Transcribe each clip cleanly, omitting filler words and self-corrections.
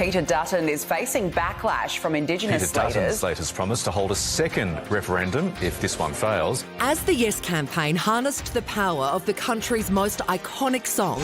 Peter Dutton is facing backlash from Indigenous Peter leaders. Dutton's latest promise to hold a second referendum if this one fails. As the Yes campaign harnessed the power of the country's most iconic song,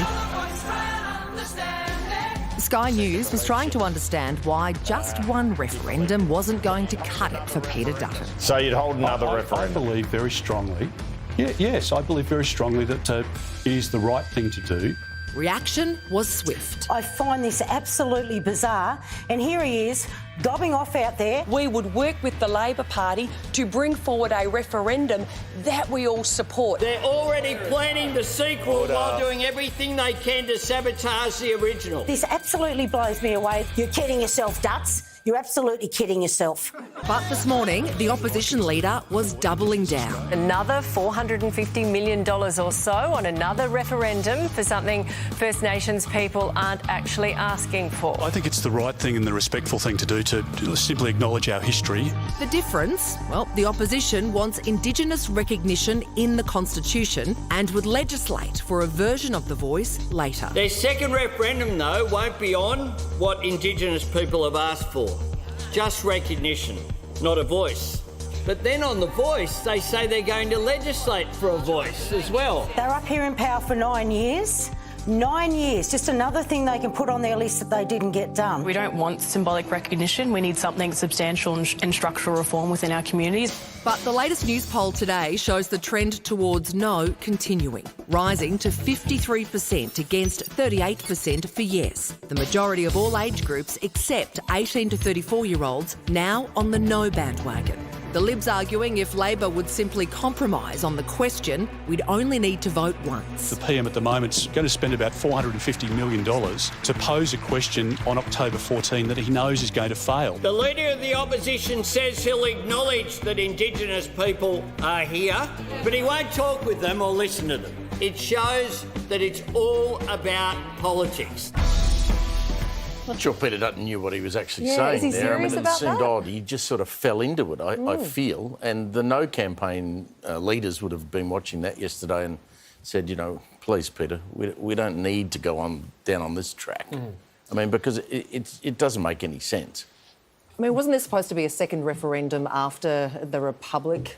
Sky News was trying to understand why just one referendum wasn't going to cut it for Peter Dutton. So you'd hold another referendum? I believe very strongly, yes, I believe very strongly that it is the right thing to do. Reaction was swift. I find this absolutely bizarre, and here he is, gobbing off out there. We would work with the Labor Party to bring forward a referendum that we all support. They're already planning the sequel while doing everything they can to sabotage the original. This absolutely blows me away. You're kidding yourself, Duts. You're absolutely kidding yourself. But this morning, the opposition leader was doubling down. Another $450 million or so on another referendum for something First Nations people aren't actually asking for. I think it's the right thing and the respectful thing to do to simply acknowledge our history. The difference? Well, the opposition wants Indigenous recognition in the Constitution and would legislate for a version of the voice later. Their second referendum, though, won't be on what Indigenous people have asked for. Just recognition, not a voice. But then on the voice, they say they're going to legislate for a voice as well. They're up here in power for 9 years. 9 years, just another thing they can put on their list that they didn't get done. We don't want symbolic recognition. We need something substantial and structural reform within our communities. But the latest news poll today shows the trend towards no continuing, rising to 53% against 38% for yes. The majority of all age groups except 18 to 34-year-olds now on the no bandwagon. The Libs arguing if Labor would simply compromise on the question, we'd only need to vote once. The PM at the moment's going to spend about $450 million to pose a question on October 14 that he knows is going to fail. The Leader of the Opposition says he'll acknowledge that Indigenous people are here, but he won't talk with them or listen to them. It shows that it's all about politics. I'm not sure Peter Dutton knew what he was actually Yeah, saying is he there. serious It about seemed that? odd. He just sort of fell into it, I feel. And the No campaign leaders would have been watching that yesterday and said, you know, please, Peter, we don't need to go down on this track. I mean, because it doesn't make any sense. I mean, wasn't there supposed to be a second referendum after the Republic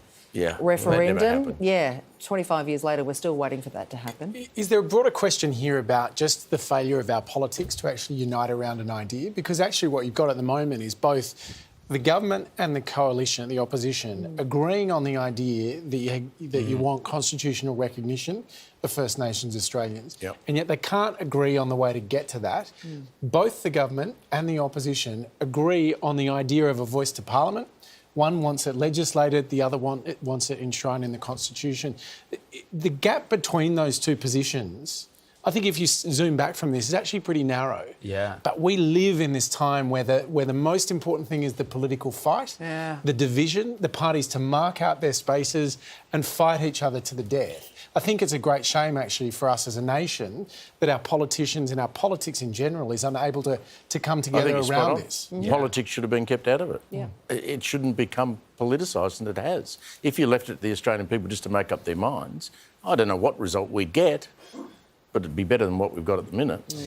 referendum? That never happened. Yeah, 25 years later, we're still waiting for that to happen. Is there a broader question here about just the failure of our politics to actually unite around an idea? Because actually what you've got at the moment is both the government and the coalition, the opposition, agreeing on the idea that you want constitutional recognition of First Nations Australians. And yet they can't agree on the way to get to that. Both the government and the opposition agree on the idea of a voice to Parliament. One wants it legislated, the other wants it enshrined in the Constitution. The gap between those two positions, I think if you zoom back from this, is actually pretty narrow. Yeah. But we live in this time where the most important thing is the political fight, the division, the parties to mark out their spaces and fight each other to the death. I think it's a great shame, actually, for us as a nation that our politicians and our politics in general is unable to come together around this. Politics should have been kept out of it. It shouldn't become politicised, and it has. If you left it to the Australian people just to make up their minds, I don't know what result we'd get, but it'd be better than what we've got at the minute.